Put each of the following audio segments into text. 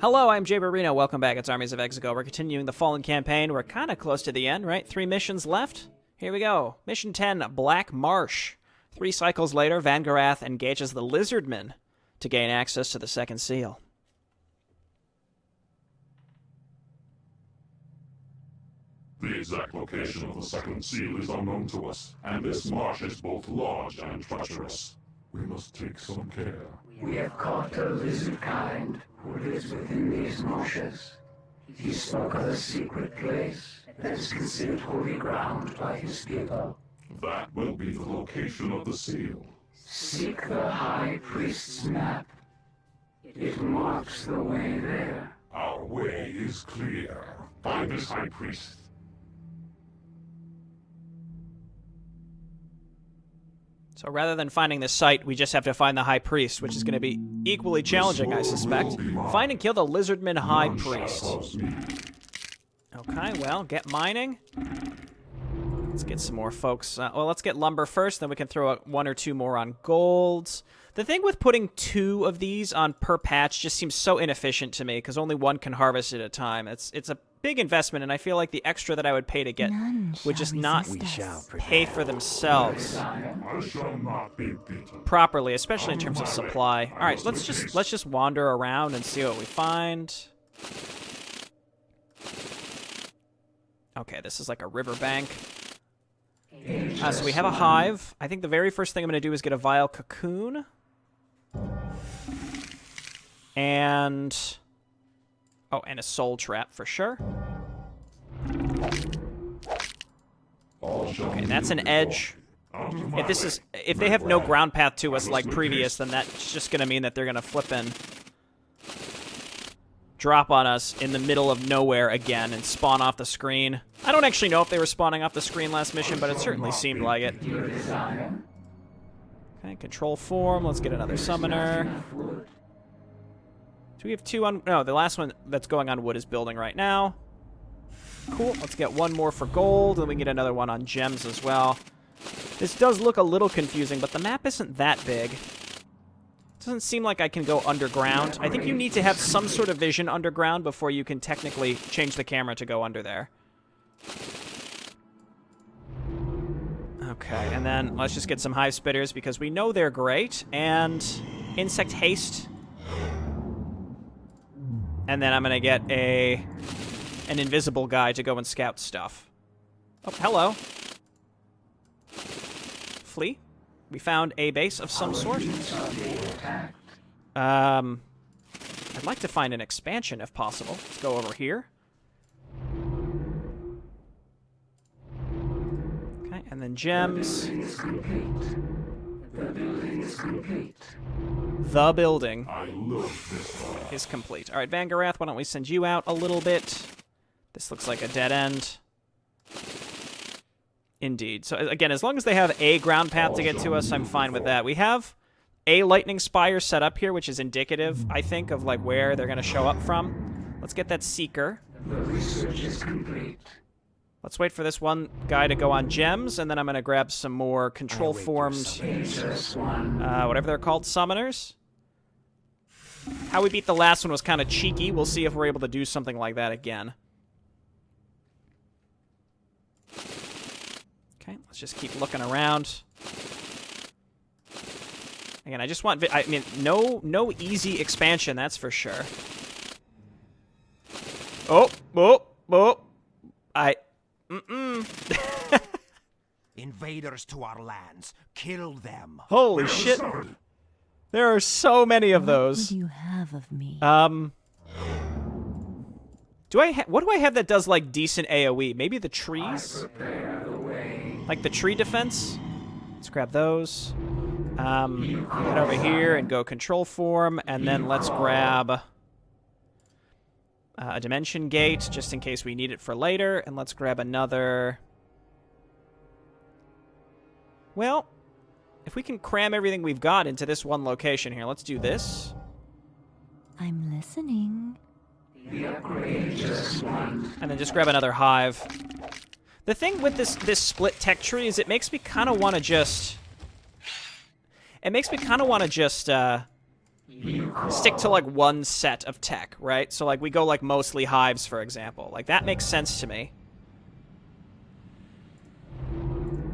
Hello, I'm Jay Barino. Welcome back. It's Armies of Exigo. We're continuing the Fallen campaign. We're kind of close to the end, right? 3 missions left. Here we go. Mission 10, Black Marsh. 3 cycles later, Vangarath engages the Lizardmen to gain access to the second seal. The exact location of the second seal is unknown to us, and this marsh is both large and treacherous. We must take some care. We have caught a lizard kind who lives within these marshes. He spoke of a secret place that is considered holy ground by his people. That will be the location of the seal. Seek the High Priest's map. It marks the way there. Our way is clear. Find this High Priest. So rather than finding the site, we just have to find the High Priest, which is going to be equally challenging, I suspect. Find and kill the Lizardman High Priest. Okay, well, get mining. Let's get some more folks. Well, let's get lumber first, then we can throw 1 or 2 more on golds. The thing with putting 2 of these on per patch just seems so inefficient to me, because only 1 can harvest at a time. It's a big investment, and I feel like the extra that I would pay to get would just not pay for themselves properly, especially in terms of supply. All right, let's just wander around and see what we find. Okay, this is like a riverbank. So we have a hive. I think the very first thing I'm going to do is get a vile cocoon. And... oh, and a soul trap for sure. Okay, that's an edge. If they have no ground path to us like previous, then that's just going to mean that they're going to flip and drop on us in the middle of nowhere again and spawn off the screen. I don't actually know if they were spawning off the screen last mission, but it certainly seemed like it. Okay, control form. Let's get another summoner. Do we have 2 on... no, the last one that's going on wood is building right now. Cool. Let's get 1 more for gold, and we can get another one on gems as well. This does look a little confusing, but the map isn't that big. Doesn't seem like I can go underground. I think you need to have some sort of vision underground before you can technically change the camera to go under there. Okay, and then let's just get some hive spitters because we know they're great. And insect haste. And then I'm going to get an invisible guy to go and scout stuff. Oh, hello. Flee. We found a base of some sort. I'd like to find an expansion if possible. Let's go over here. Okay, and then gems. The building is complete. The building I love this. is complete. All right, Vangarath, why don't we send you out a little bit? This looks like a dead end. Indeed. So, again, as long as they have a ground path to get to us, I'm fine with that. We have a lightning spire set up here, which is indicative, I think, of like where they're going to show up from. Let's get that seeker. The research is complete. Let's wait for this one guy to go on gems, and then I'm going to grab some more control-formed, whatever they're called, summoners. How we beat the last one was kind of cheeky. We'll see if we're able to do something like that again. Okay, let's just keep looking around. Again, I just want... I mean, no easy expansion, that's for sure. Oh. Invaders to our lands. Kill them. Holy shit. There are so many of those. What do you have of me? What do I have that does like decent AoE? Maybe the trees? Like the tree defense? Let's grab those. Head over here and go control form, and then let's grab a dimension gate just in case we need it for later, and let's grab another. Well, if we can cram everything we've got into this one location here, let's do this. I'm listening. And then just grab another hive. The thing with this split tech tree is it makes me kind of want to just... stick to like one set of tech, right? So like we go like mostly hives, for example. Like that makes sense to me.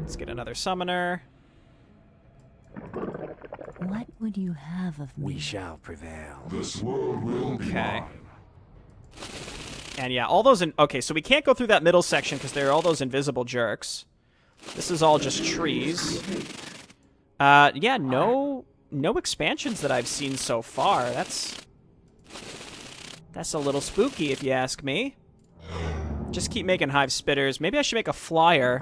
Let's get another summoner. What would you have of me? We shall prevail. This world will be Okay. mine. And yeah, all those okay, so we can't go through that middle section because there are all those invisible jerks. This is all just trees. Yeah, no expansions that I've seen so far. That's a little spooky if you ask me. Just keep making hive spitters. Maybe I should make a flyer.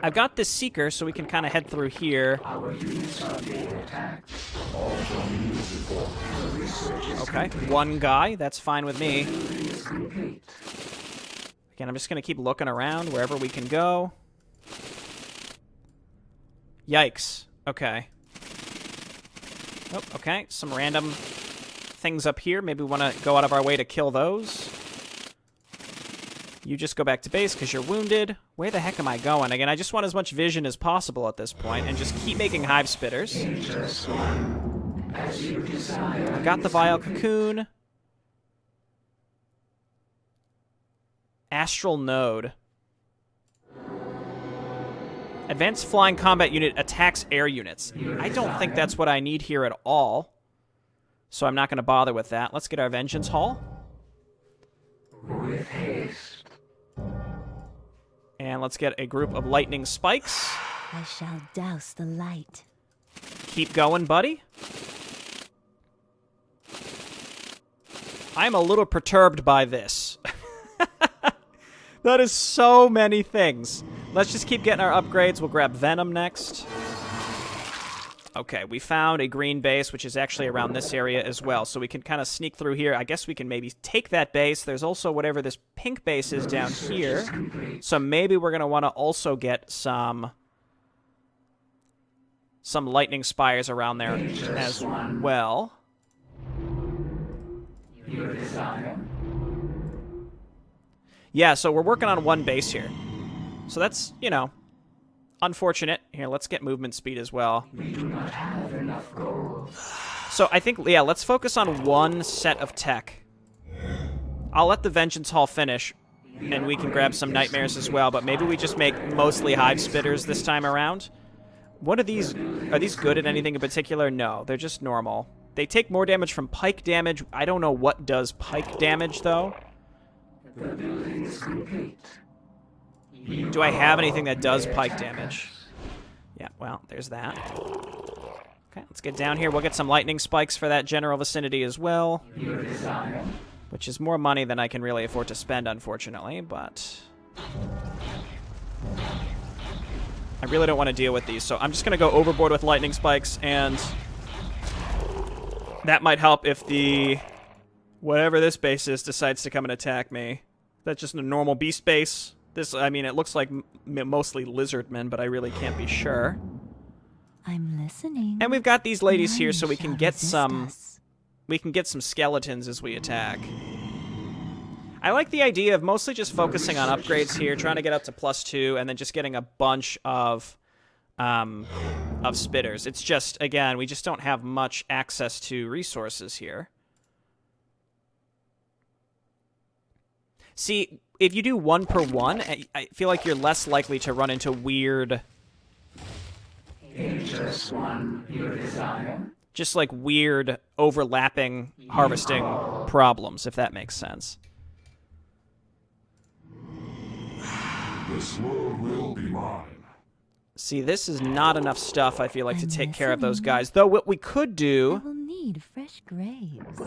I've got this seeker, so we can kind of head through here. Okay, one guy. That's fine with me. Again, I'm just going to keep looking around wherever we can go. Yikes. Okay. Oh, okay. Some random things up here. Maybe we want to go out of our way to kill those. You just go back to base because you're wounded. Where the heck am I going? Again, I just want as much vision as possible at this point and just keep making hive spitters. I've got the Vile Cocoon. Astral Node. Advanced Flying Combat Unit attacks air units. I don't think that's what I need here at all. So I'm not going to bother with that. Let's get our Vengeance Hall. With haste. And let's get a group of lightning spikes. I shall douse the light. Keep going, buddy. I'm a little perturbed by this. That is so many things. Let's just keep getting our upgrades. We'll grab Venom next. Okay, we found a green base, which is actually around this area as well. So we can kind of sneak through here. I guess we can maybe take that base. There's also whatever this pink base is down here. So maybe we're going to want to also get some lightning spires around there as well. Your desire. Yeah, so we're working on one base here. So that's, you know, unfortunate. Here, let's get movement speed as well. We do not have enough gold. So I think, yeah, let's focus on one set of tech. I'll let the Vengeance Hall finish, and we can grab some Nightmares as well, but maybe we just make mostly Hive Spitters this time around. What are these? Are these good at anything in particular? No, they're just normal. They take more damage from pike damage. I don't know what does pike damage, though. The building is complete. Do I have anything that does pike damage? Yeah, well, there's that. Okay, let's get down here. We'll get some lightning spikes for that general vicinity as well. Your desire. Which is more money than I can really afford to spend, unfortunately, but I really don't want to deal with these, so I'm just going to go overboard with lightning spikes, and that might help if the whatever this base is decides to come and attack me. That's just a normal beast base. This, I mean, it looks like mostly lizardmen, but I really can't be sure. I'm listening. And we've got these ladies here, so we None can shall get resist some. us. We can get some skeletons as we attack. I like the idea of mostly just focusing on upgrades here, trying to get up to +2, and then just getting a bunch of spitters. It's just, again, we just don't have much access to resources here. See, if you do 1 per 1, I feel like you're less likely to run into weird, Ageless one, your desire. just like weird overlapping harvesting problems, if that makes sense. This world will be mine. See, this is not enough stuff, I feel like, to I'm take care of those listening. guys. Though what we could I do, will need fresh graves.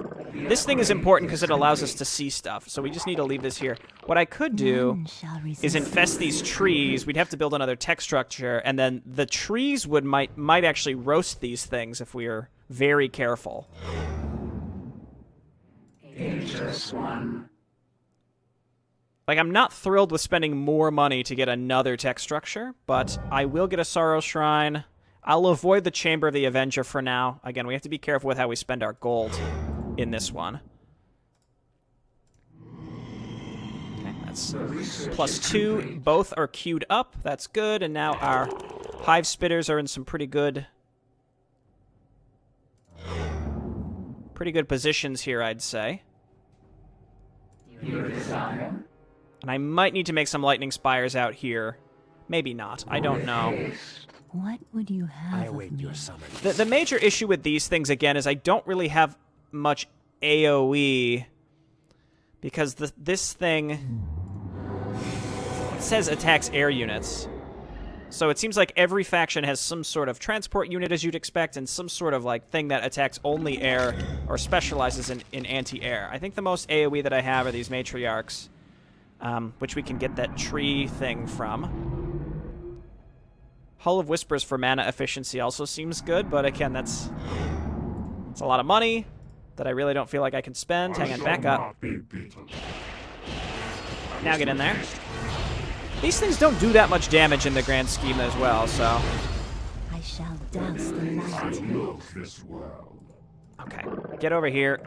this thing is important because it allows us to see stuff, so we just need to leave this here. What I could do None shall resist is infest these trees. We'd have to build another tech structure, and then the trees might actually roast these things if we are very careful. Ageless one. Like, I'm not thrilled with spending more money to get another tech structure, but I will get a Sorrow Shrine. I'll avoid the Chamber of the Avenger for now. Again, we have to be careful with how we spend our gold in this one. Okay, that's +2. Both are queued up. That's good, and now our Hive Spitters are in some pretty good Pretty good positions here, I'd say. Your desire? And I might need to make some lightning spires out here. Maybe not. I don't know. What would you have I of await me? your summons. The major issue with these things, again, is I don't really have much AoE. Because this thing... It says attacks air units. So it seems like every faction has some sort of transport unit, as you'd expect, and some sort of like thing that attacks only air or specializes in anti-air. I think the most AoE that I have are these matriarchs, which we can get that tree thing from. Hull of Whispers for mana efficiency also seems good, but again, that's a lot of money that I really don't feel like I can spend. Hang on, back up. Now get in there. These things don't do that much damage in the grand scheme as well, so... I shall douse the light. Okay, get over here.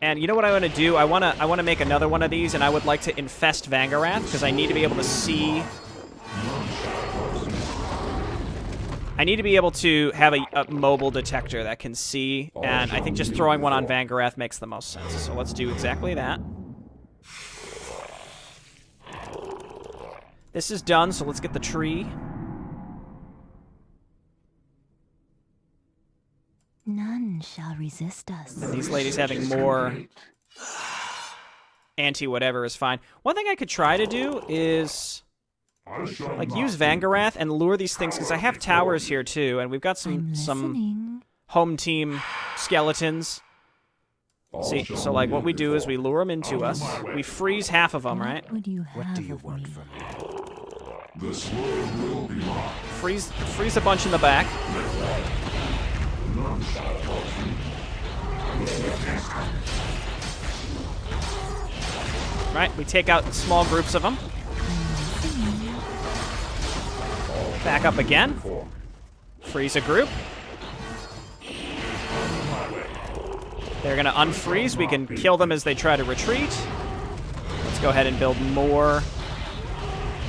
And you know what I want to do? I want to make another one of these, and I would like to infest Vangarath, because I need to be able to see... I need to be able to have a mobile detector that can see, and I think just throwing one on Vangarath makes the most sense. So let's do exactly that. This is done, so let's get the tree. None shall resist us. And these ladies having more anti-whatever is fine. One thing I could try to do is... like, use Vangarath and lure these things, because I have towers here, too, and we've got some home team skeletons. See, so, like, what we do is we lure them into us. We freeze half of them, right? What would you have What do you of want me? from me? This world will be mine. Freeze a bunch in the back. Right, we take out small groups of them. Back up again. Freeze a group. They're going to unfreeze. We can kill them as they try to retreat. Let's go ahead and build more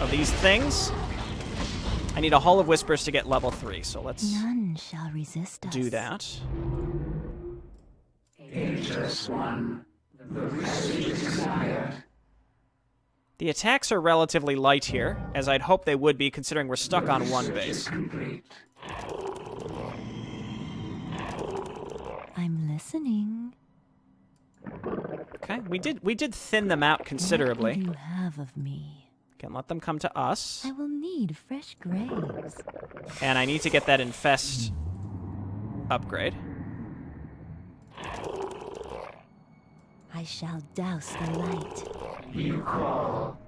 of these things. I need a Hull of Whispers to get level 3, so let's None shall resist us. do that. Ageless one, the research is desired. The attacks are relatively light here, as I'd hope they would be, considering we're stuck on one base. Complete. I'm listening. Okay, we did thin them out considerably. What would you have of me? Can let them come to us. I will need fresh graves. And I need to get that infest upgrade. I shall douse the light. You call,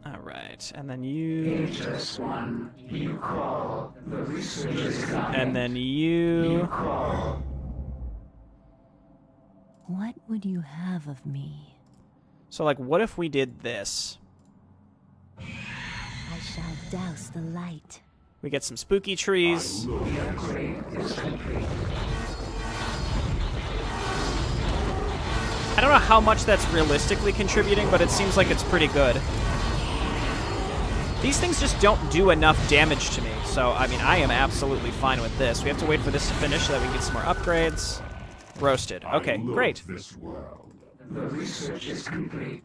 Alright, and then you... ageless one. You call, the research is desired. And then you... Call. What would you have of me? So, like, what if we did this? I shall douse the light. We get some spooky trees. The upgrade is complete. I don't know how much that's realistically contributing, but it seems like it's pretty good. These things just don't do enough damage to me, so, I mean, I am absolutely fine with this. We have to wait for this to finish so that we can get some more upgrades. Roasted. Okay, great. This world. The research is complete.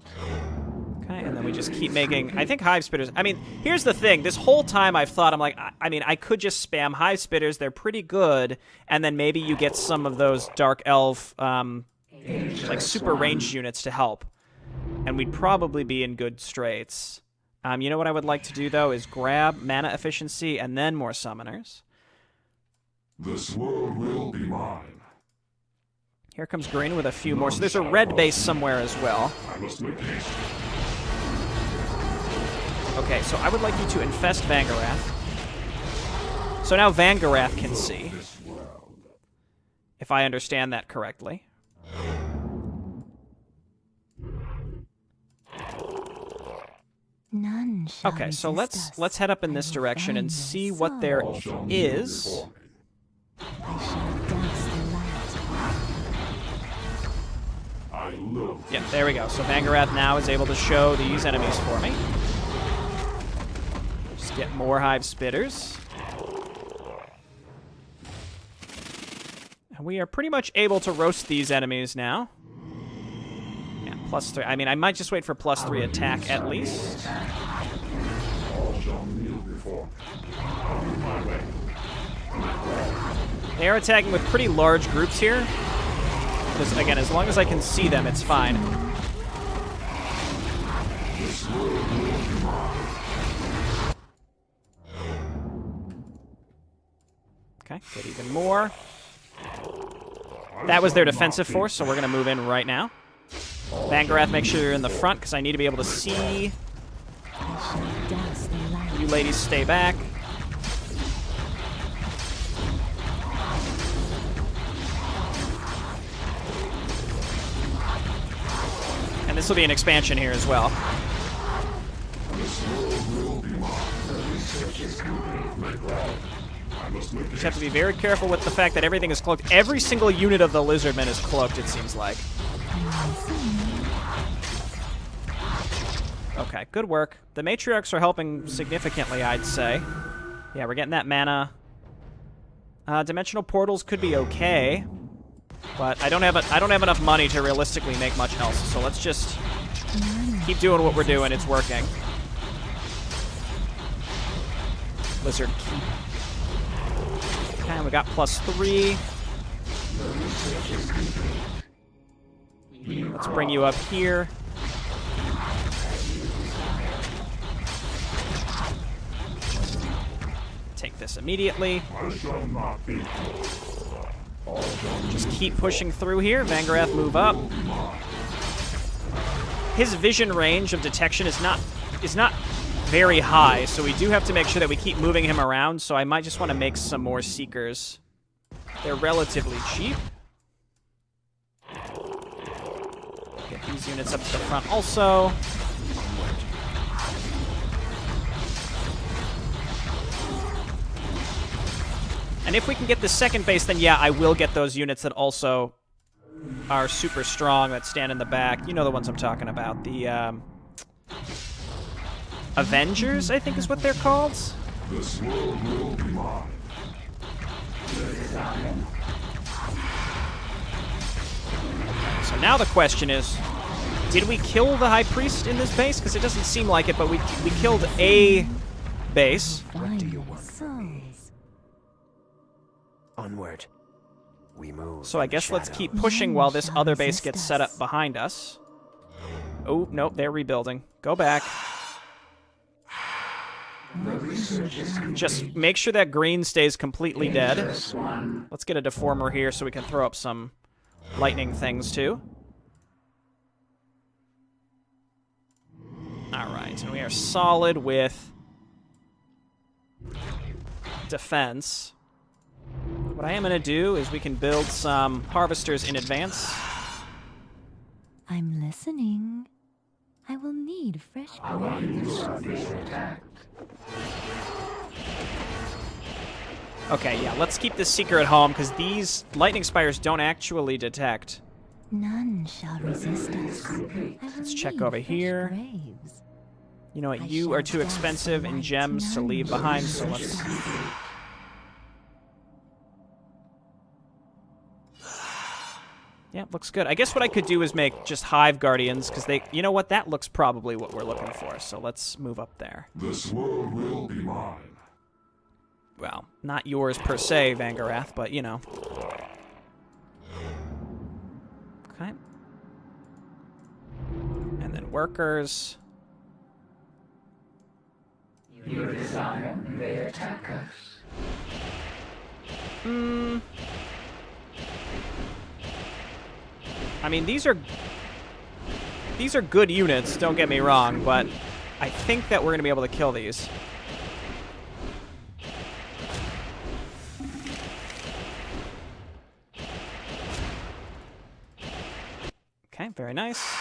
Okay, and then we just keep making... I think Hive Spitters... I mean, here's the thing. This whole time I've thought, I'm like, I mean, I could just spam Hive Spitters. They're pretty good, and then maybe you get some of those Dark Elf, like, super ranged units to help. And we'd probably be in good straits. You know what I would like to do, though, is grab mana efficiency and then more summoners. This world will be mine. Here comes green with a few more. So there's a red base somewhere as well. I must make haste. Okay, so I would like you to infest Vangarath. So now Vangarath can see, This world. if I understand that correctly. None shall Okay, so resist us. let's head up in I this will direction find and your see what there soul. All shall kneel is. before me. I shall douse the light. I loathe. Yeah, there we go. So Vangarath now is able to show these enemies for me. Just get more Hive Spitters. And we are pretty much able to roast these enemies now. Yeah, +3. I mean, I might just wait for +3 attack at least. They are attacking with pretty large groups here. Because, again, as long as I can see them, it's fine. Okay, get even more. That was their defensive force, so we're going to move in right now. Vangrath, make sure you're in the front, because I need to be able to see. You ladies stay back. And this will be an expansion here as well. You just have to be very careful with the fact that everything is cloaked. Every single unit of the Lizardmen is cloaked, it seems like. Okay, good work. The matriarchs are helping significantly, I'd say. Yeah, we're getting that mana. Dimensional portals could be okay, but I don't have enough money to realistically make much else. So let's just keep doing what we're doing. It's working. Lizard keep. Okay, we got +3. Let's bring you up here. Take this immediately. Just keep pushing through here. Vangrath, move up. His vision range of detection is not very high, so we do have to make sure that we keep moving him around, so I might just want to make some more Seekers. They're relatively cheap. Get these units up to the front also. And if we can get the second base, then yeah, I will get those units that also are super strong, that stand in the back. You know the ones I'm talking about. The, Avengers, I think is what they're called. This world will be mine. So now the question is, did we kill the High Priest in this base? Because it doesn't seem like it, but we killed a base. What do you want? Onward. We move. So I guess let's keep pushing while this other base gets set up behind us. Oh, nope, they're rebuilding. Go back. Just make sure that green stays completely dead. Let's get a deformer here so we can throw up some lightning things too. Alright, and we are solid with defense. What I am going to do is we can build some harvesters in advance. I'm listening. I will need fresh grains. Okay, yeah, let's keep this Seeker at home, because these lightning spires don't actually detect. None shall resist us. Let's check over here. Graves. You know what, you are too expensive in gems to leave behind, so let's... Yeah, looks good. I guess what I could do is make just Hive Guardians, because they... You know what, that looks probably what we're looking for, so let's move up there. This world will be mine. Well, not yours per se, Vangrath, but, you know. Okay. And then workers. Your desire may attack us. I mean, these are good units, don't get me wrong, but I think that we're going to be able to kill these. Okay, very nice.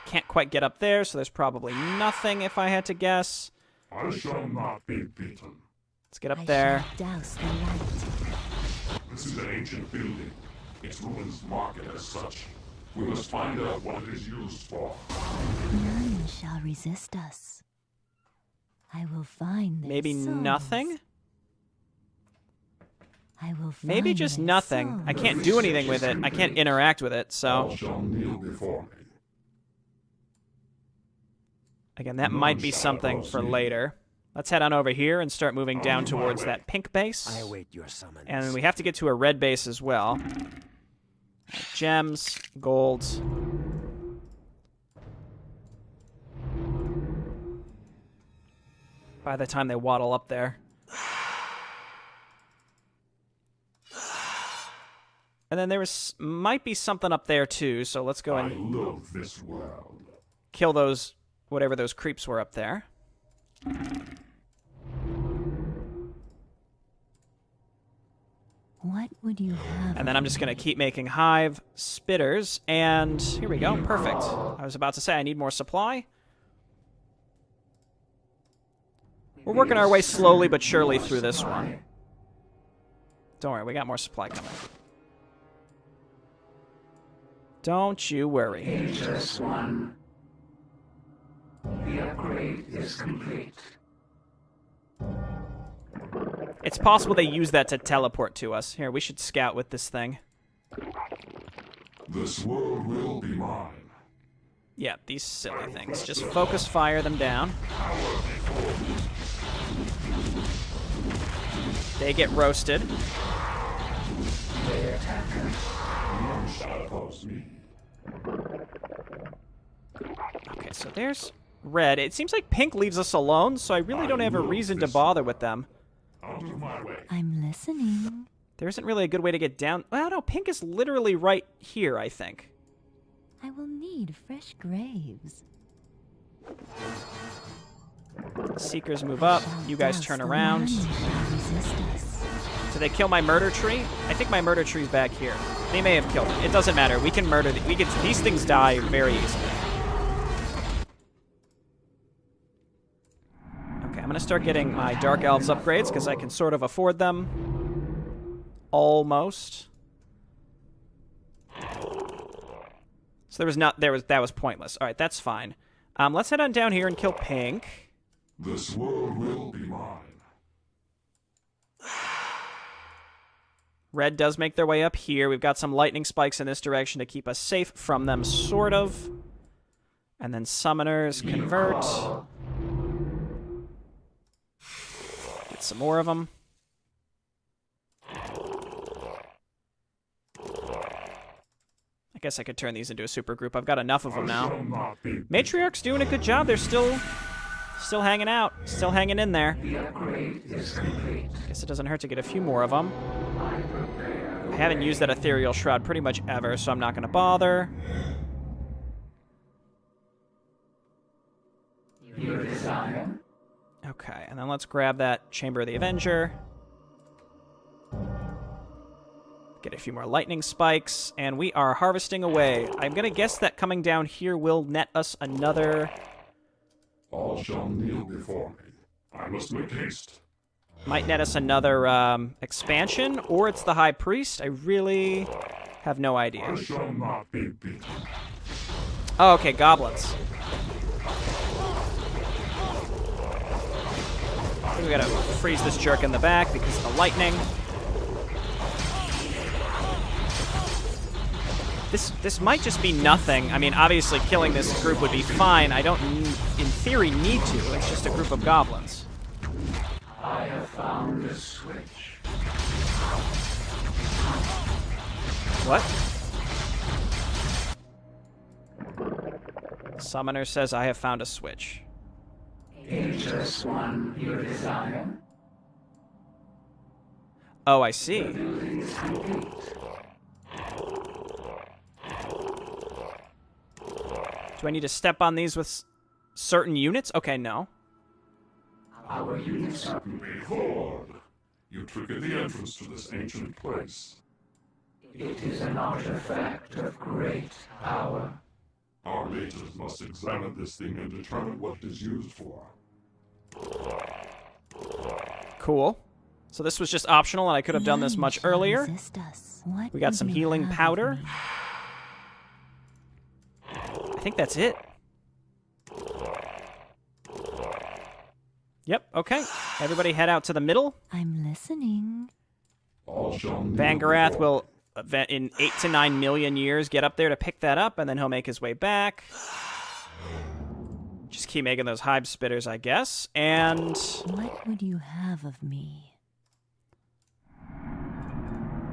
Can't quite get up there, so there's probably nothing if I had to guess. I shall not be beaten. Let's get up there. Douse the light. This is an ancient building. Its ruins mark it as such. We must find out what it is used for. None shall resist us. I will find their Maybe souls. nothing? I will Maybe find just my nothing. soul. I can't do anything with it. I can't interact with it, so... All shall kneel before me. Again, that might be something for later. Let's head on over here and start moving down towards that pink base. I await your summons. And we have to get to a red base as well. Gems, gold. By the time they waddle up there. And then might be something up there too, so let's go I and love this world. kill those, whatever those creeps were up there. What would you have? And then I'm just going to keep making hive spitters, and here we go, perfect. I was about to say I need more supply. We're working our way slowly but surely through this one. Don't worry, we got more supply coming. Don't you worry. Ageless One. The upgrade is complete. It's possible they use that to teleport to us. Here, we should scout with this thing. This world will be mine. Yeah, these silly things. Just focus fire them down. They get roasted. None shall oppose me. Okay, so there's red. It seems like pink leaves us alone, so I really don't have a reason to bother with them. Out of my way. I'm listening. There isn't really a good way to get down. Well, no, pink is literally right here, I think. I will need fresh graves. Seekers move up. You guys turn around. Resist us. Did they kill my murder tree? I think my murder tree's back here. They may have killed it. It doesn't matter. We can murder. These things die very easily. Okay, I'm gonna start getting my Dark Elves upgrades because I can sort of afford them. Almost. So that was pointless. All right, that's fine. Let's head on down here and kill pink. This world will be mine. Red does make their way up here. We've got some lightning spikes in this direction to keep us safe from them, sort of. And then summoners convert. Get some more of them. I guess I could turn these into a super group. I've got enough of them now. Shall not be. Matriarch's doing a good job. They're still hanging out. Still hanging in there. The upgrade is complete. Guess it doesn't hurt to get a few more of them. I haven't used that ethereal shroud pretty much ever, so I'm not going to bother. Your desire. Okay, and then let's grab that Chamber of the Avenger. Get a few more lightning spikes, and we are harvesting away. I'm going to guess that coming down here will net us another... All shall kneel before me. I must make haste. Might net us another expansion, or it's the High Priest. I really have no idea. I shall not be beaten. Oh, okay, goblins. I think we gotta freeze this jerk in the back because of the lightning. This might just be nothing. I mean, obviously killing this group would be fine. I don't, in theory, need to. It's just a group of goblins. I have found a switch. What? Summoner says I have found a switch. Ageless One, your desire. Oh, I see. Building is complete. Do I need to step on these with certain units? Okay, no. Our units are... Behold! You triggered the entrance to this ancient place. It is an artifact of great power. Our mages must examine this thing and determine what it is used for. Cool. So this was just optional, and I could have done this None much shall earlier. resist us. What We got would some you healing have of powder. me? I think that's it. Yep, okay. Everybody head out to the middle. I'm listening. All shall kneel Vangarath before will, in 8 to 9 million years, get up there to pick that up, and then he'll make his way back. Just keep making those hive spitters, I guess. And What would you have of me?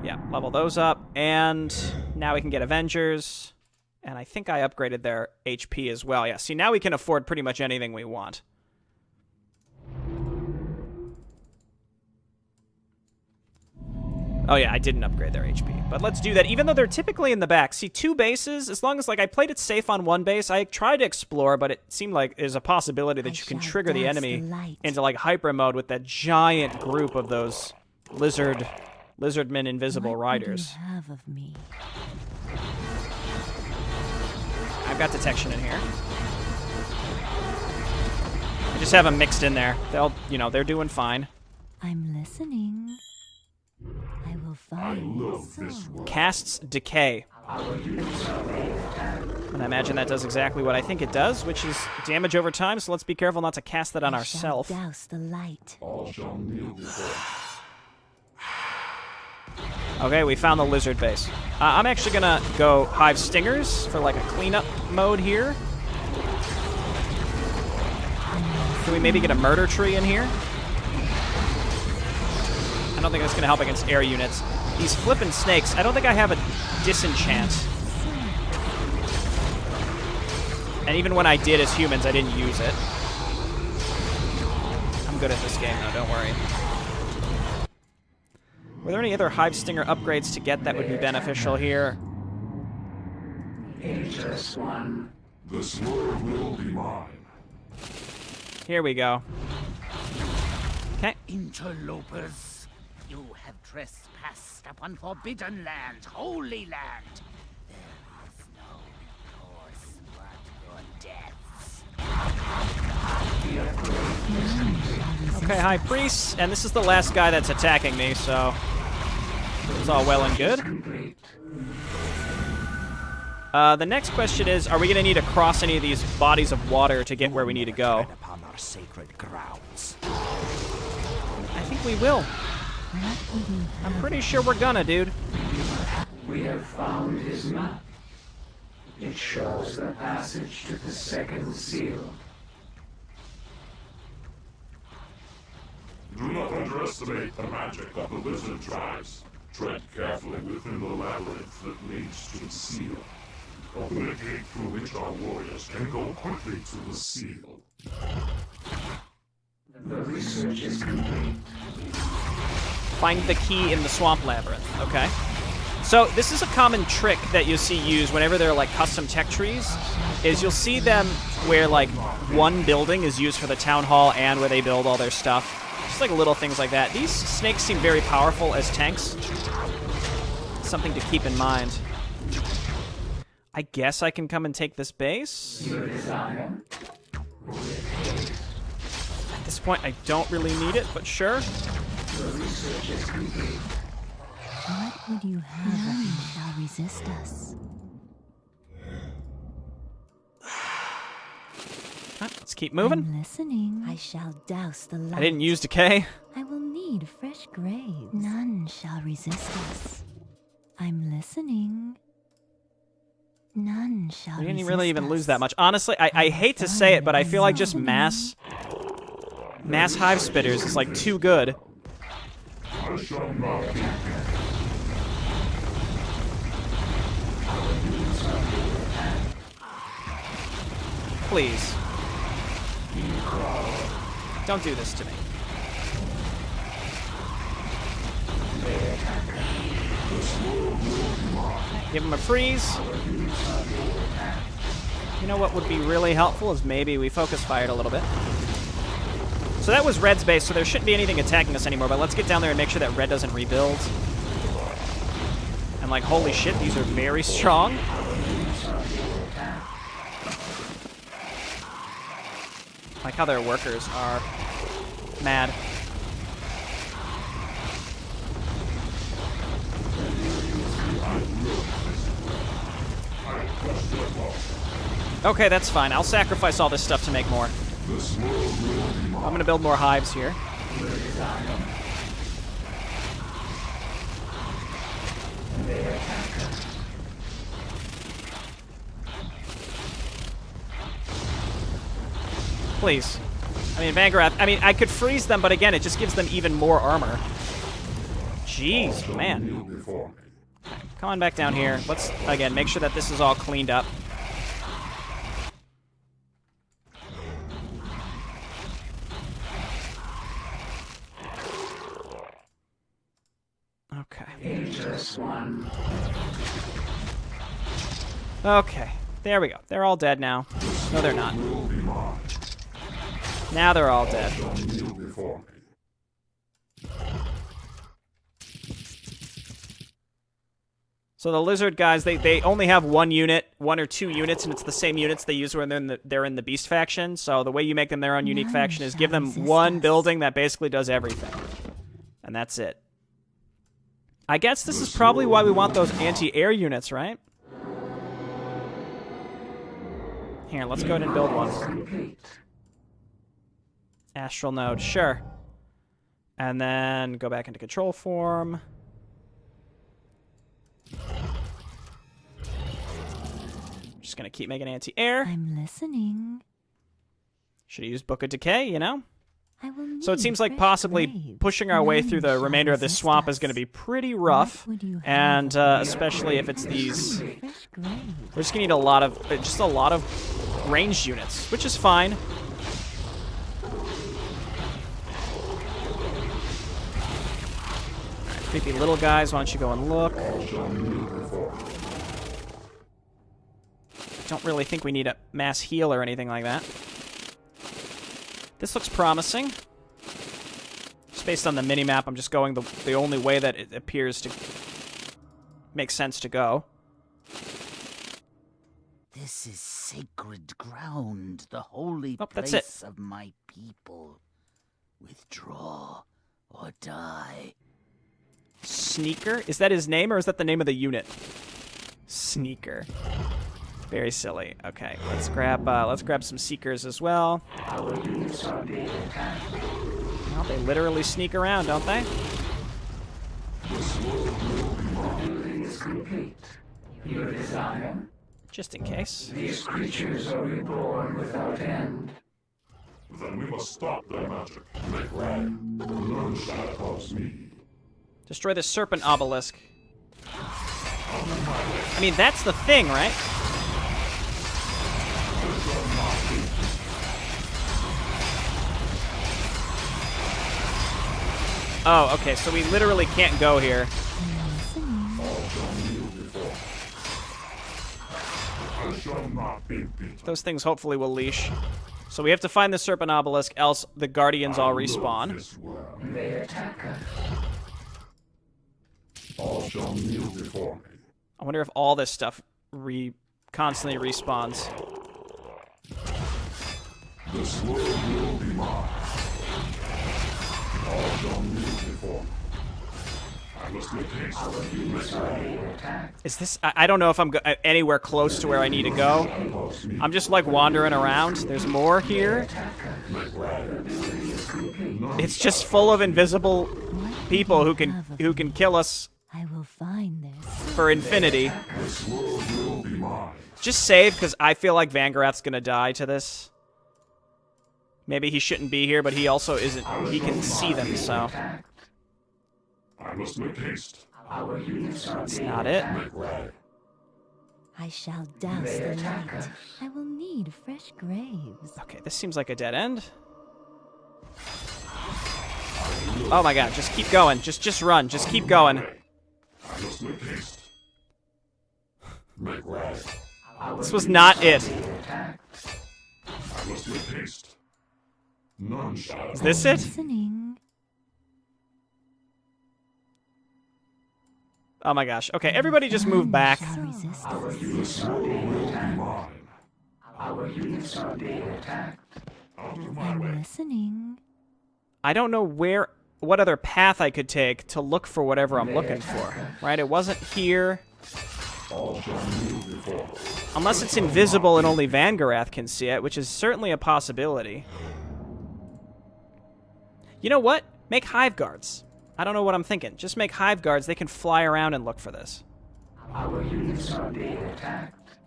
yeah, level those up. And now we can get Avengers. And I think I upgraded their HP as well. Yeah, see, now we can afford pretty much anything we want. Oh yeah, I didn't upgrade their HP. But let's do that, even though they're typically in the back. See, 2 bases, as long as, like, I played it safe on 1 base. I tried to explore, but it seemed like there's a possibility that you can trigger the enemy into, like, hyper mode with that giant group of those lizardmen invisible riders. What would you have of me? I've got detection in here. I just have them mixed in there. They're doing fine. I'm listening. I will I find love this world. Casts Decay. And I imagine that does exactly what I think it does, which is damage over time, so let's be careful not to cast that on I shall ourselves. douse the light. All shall kneel before Okay, we found the lizard base. I'm actually gonna go Hive Stingers for like a cleanup mode here. Can we maybe get a Murder Tree in here? I don't think that's gonna help against air units. These flippin' snakes, I don't think I have a disenchant. And even when I did as humans, I didn't use it. I'm good at this game though, don't worry. Were there any other Hive Stinger upgrades to get that would be beneficial here? Ageless one. this world will be mine. Here we go. Okay. Interlopers, you have trespassed upon forbidden land, holy land. There is no recourse but your deaths. Okay, High Priest, and this is the last guy that's attacking me, so it's all well and good. The next question is, are we going to need to cross any of these bodies of water to get where we need to go? Upon our sacred grounds. I think we will. I'm pretty sure we're gonna, dude. We have found his map. It shows the passage to the second seal. Do not underestimate the magic of the lizard tribes. Tread carefully within the labyrinth that leads to the seal. Open a gate through which our warriors can go quickly to the seal. The research is complete. Find the key in the swamp labyrinth. Okay. So this is a common trick that you'll see used whenever there are like custom tech trees, is you'll see them where like one building is used for the town hall and where they build all their stuff. Just like little things like that. These snakes seem very powerful as tanks. Something to keep in mind. I guess I can come and take this base. Your desire? At this point, I don't really need it, but sure. The research is complete. What would you have? None shall resist us. Let's keep moving. I'm listening. I shall douse the light. I didn't use decay. I will need fresh graves. None shall resist us. I'm listening. None shall We didn't resist really even us. lose that much. Honestly, I hate to say it, but I feel like just mass hive spitters is like too good. I shall not be Please. Don't do this to me. Give him a freeze. You know what would be really helpful is maybe we focus fired a little bit. So that was Red's base, so there shouldn't be anything attacking us anymore, but let's get down there and make sure that Red doesn't rebuild. And like, holy shit, these are very strong. Like how their workers are mad. Okay, that's fine. I'll sacrifice all this stuff to make more. I'm gonna build more hives here. Please. I mean, Vanguard, I mean, I could freeze them, but again, it just gives them even more armor. Jeez, man. Come on back down here. Let's, again, make sure that this is all cleaned up. Okay. Okay. There we go. They're all dead now. No, they're not. Now they're all dead. So the lizard guys, they only have one unit, 1 or 2 units, and it's the same units they use when they're in the beast faction. So the way you make them their own unique faction is give them one building that basically does everything. And that's it. I guess this is probably why we want those anti-air units, right? Here, let's go ahead and build one. Astral node, sure. And then go back into control form. Just gonna keep making anti-air. I'm listening. Should have used Book of Decay, you know? I will So it seems like possibly pushing our way through the remainder of this swamp is going to be pretty rough, and especially if it's these. We're just gonna need a lot of ranged units, which is fine. Alright, creepy little guys, why don't you go and look? Don't really think we need a mass heal or anything like that. This looks promising. Just based on the minimap, I'm just going the only way that it appears to make sense to go. This is sacred ground, the holy That's place it. of my people. Withdraw or die. Sneaker? Is that his name, or is that the name of the unit? Sneaker. Very silly. Okay, let's grab some seekers as well. Well, they literally sneak around, don't they? Just in case. These creatures are reborn without end. Then we must stop their magic. Make way. None shall oppose me. Destroy the serpent obelisk. I mean, that's the thing, right? Oh, okay, so we literally can't go here. Those things hopefully will leash. So we have to find the Serpent Obelisk, else the Guardians all respawn. They attack us. All shall kneel before me. I wonder if all this stuff constantly respawns. This world will be mine. All shall kneel before me. I must make haste. Is this... I don't know if I'm anywhere close to where I need to go. I'm just, like, wandering around. There's more here. It's just full of invisible people who can kill us I will find this. for infinity. This world will be mine. Just save, because I feel like Vanguard's gonna die to this. Maybe he shouldn't be here, but he also isn't. He can see them, so... I must make haste. That's not it. Make way. I shall douse the light. I will need fresh graves. Okay, this seems like a dead end. Oh my god, just keep going. Just run. Just keep going. I must make haste. Make way. This was not it. I must make haste. None shall. Is this it? Listening. Oh my gosh. Okay, everybody just move back. Shall resist This world will be mine. Our units are being attacked. Out of my I'm way. listening. I don't know what other path I could take to look for whatever I'm looking for. Right? It wasn't here. All shall kneel before me. Unless it's invisible and only Vangarath can see it, which is certainly a possibility. You know what? Make hive guards. I don't know what I'm thinking. Just make hive guards. They can fly around and look for this. Our units are being attacked.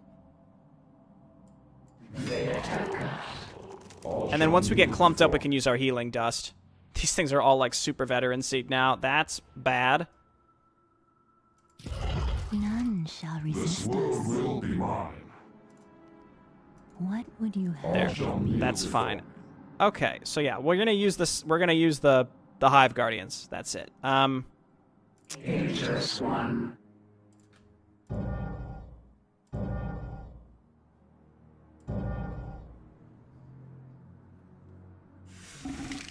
They attack us. And then once we get clumped up, we can use our healing dust. These things are all like super veteran seed now. That's bad. None shall This resist world us. will be mine. What would you have? There. That's fine. Okay, so yeah, we're gonna use this. We're gonna use the Hive Guardians. That's it. Ageless one.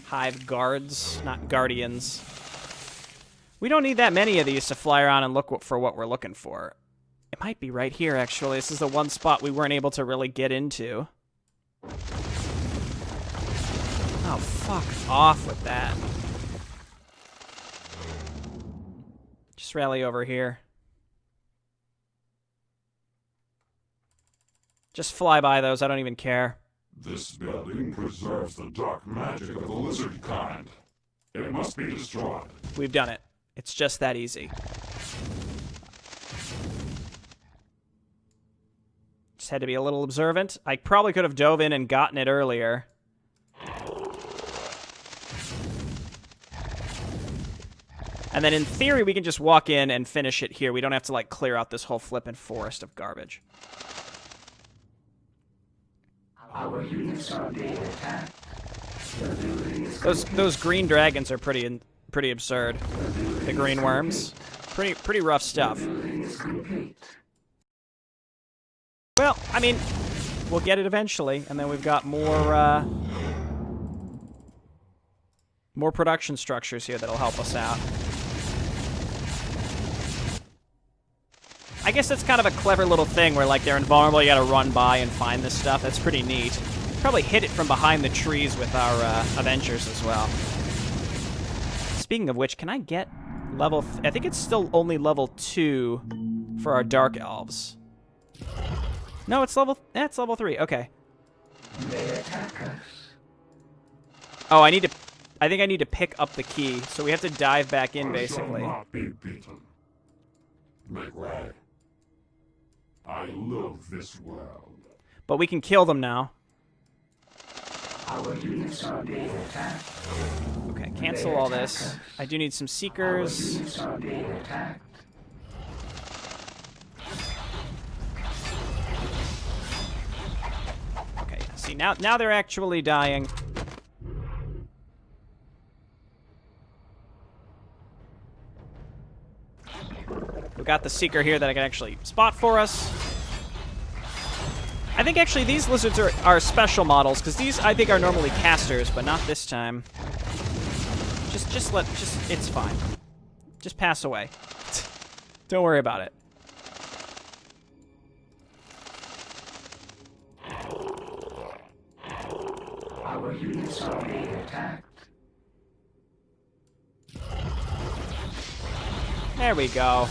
Hive Guards, not Guardians. We don't need that many of these to fly around and look for what we're looking for. It might be right here, actually. This is the one spot we weren't able to really get into. Oh, fuck off with that. Just rally over here. Just fly by those, I don't even care. This building preserves the dark magic of the lizard kind. It must be destroyed. We've done it. It's just that easy. Just had to be a little observant. I probably could have dove in and gotten it earlier. And then in theory, we can just walk in and finish it here. We don't have to, like, clear out this whole flippin' forest of garbage. Our units are being attacked. The building is Those green dragons are pretty absurd. The green worms. Pretty rough stuff. building is complete. Well, I mean, we'll get it eventually, and then we've got more production structures here that'll help us out. I guess that's kind of a clever little thing where, like, they're invulnerable, you gotta run by and find this stuff. That's pretty neat. Probably hit it from behind the trees with our Avengers as well. Speaking of which, can I get level... I think it's still only level 2 for our Dark Elves. No, it's level 3. Okay. They attack us. Oh, I think I need to pick up the key, so we have to dive back in, basically. I shall not be beaten. Make way. I love this world. But we can kill them now. Our units are being attacked. Okay, cancel all this. I do need some Our Seekers. units are being attacked. Okay, see, now they're actually dying. We've got the Seeker here that I can actually spot for us. I think actually these lizards are special models, because these I think are normally casters, but not this time. Just it's fine. Just pass away. Don't worry about it. Our units are being attacked. There we go.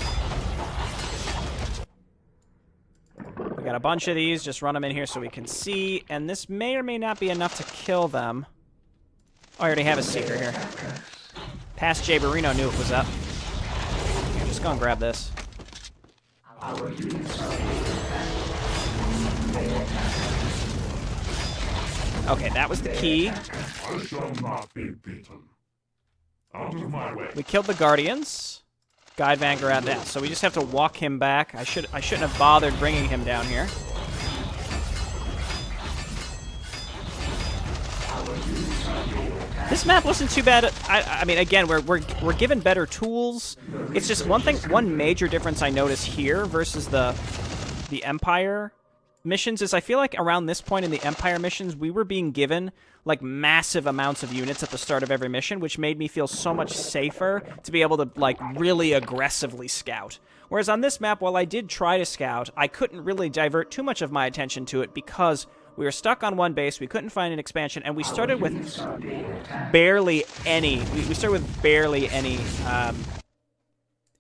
We got a bunch of these. Just run them in here so we can see. And this may or may not be enough to kill them. Oh, I already have a Seeker here. Past Jay Barino knew it was up. Here, just go and grab this. Our units are being attacked. Okay, that was the key. I shall not be beaten. Out of my way. We killed the Guardians. Guide Vanguard that. So we just have to walk him back. I shouldn't have bothered bringing him down here. This map wasn't too bad. I mean, again, we're given better tools. It's just one major difference I notice here versus the Empire missions is I feel like around this point in the Empire missions, we were being given like massive amounts of units at the start of every mission, which made me feel so much safer to be able to like really aggressively scout. Whereas on this map, while I did try to scout, I couldn't really divert too much of my attention to it because we were stuck on one base, we couldn't find an expansion, and we started with barely any. We started with barely any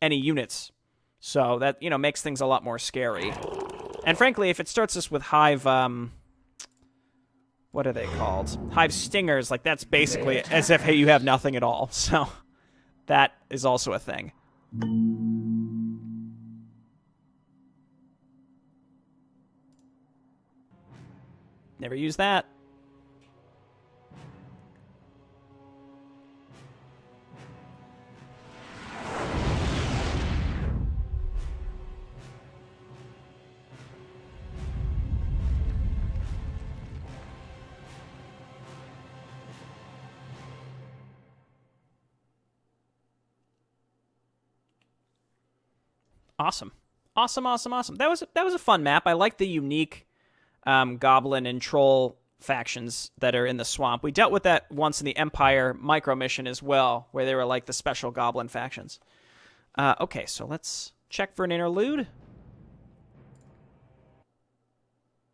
units. So that, you know, makes things a lot more scary. And frankly, if it starts us with Hive, what are they called? Hive Stingers, like that's basically as if, hey, you have nothing at all. So that is also a thing. Never use that. Awesome. Awesome. That was a fun map. I like the unique goblin and troll factions that are in the swamp. We dealt with that once in the Empire micro mission as well, where they were like the special goblin factions. Okay, so let's check for an interlude.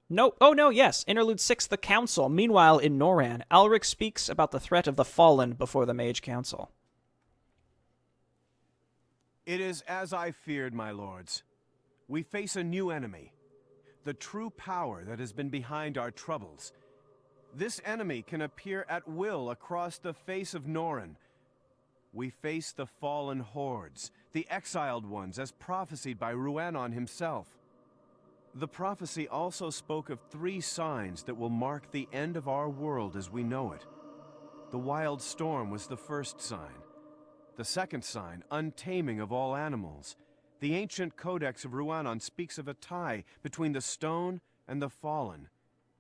Nope. Oh, no, yes. Interlude 6, the Council. Meanwhile, in Noran, Alric speaks about the threat of the Fallen before the Mage Council. It is as I feared, my lords. We face a new enemy. The true power that has been behind our troubles. This enemy can appear at will across the face of Noran. We face the fallen hordes, the exiled ones, as prophesied by Ruanon himself. The prophecy also spoke of 3 signs that will mark the end of our world as we know it. The wild storm was the first sign. The second sign, untaming of all animals. The ancient codex of Ruanon speaks of a tie between the stone and the fallen.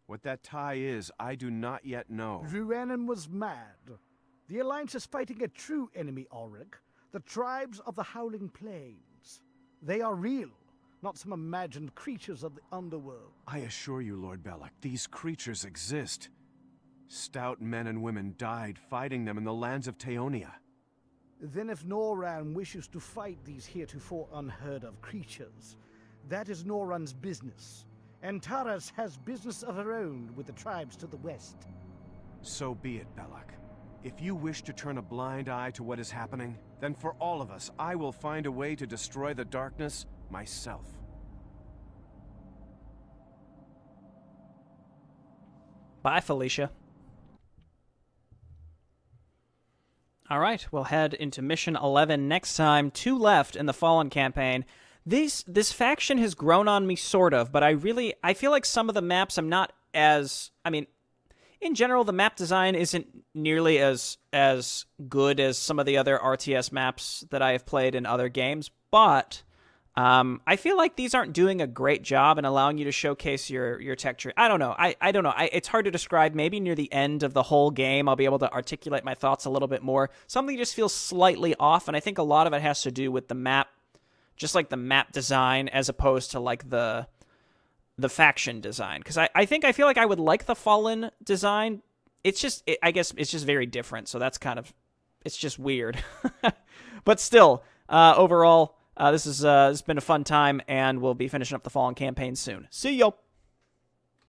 What that tie is, I do not yet know. Ruanon was mad. The Alliance is fighting a true enemy, Ulrich. The tribes of the Howling Plains. They are real, not some imagined creatures of the underworld. I assure you, Lord Belloc, these creatures exist. Stout men and women died fighting them in the lands of Teonia. Then if Noran wishes to fight these heretofore unheard-of creatures, that is Noran's business. And Taras has business of her own with the tribes to the west. So be it, Belloc. If you wish to turn a blind eye to what is happening, then for all of us, I will find a way to destroy the darkness myself. Bye, Felicia. All right, we'll head into Mission 11 next time. 2 left in the Fallen campaign. This faction has grown on me, sort of, but I feel like some of the maps I'm not as... I mean, in general, the map design isn't nearly as good as some of the other RTS maps that I have played in other games, but I feel like these aren't doing a great job in allowing you to showcase your tech tree. I don't know. I don't know. It's hard to describe. Maybe near the end of the whole game, I'll be able to articulate my thoughts a little bit more. Something just feels slightly off, and I think a lot of it has to do with the map, just like the map design, as opposed to like the faction design. Because I feel like I would like the Fallen design. It's just, I guess it's just very different. So that's kind of, it's just weird. But still, overall, this has been a fun time, and we'll be finishing up the Fallen campaign soon. See ya!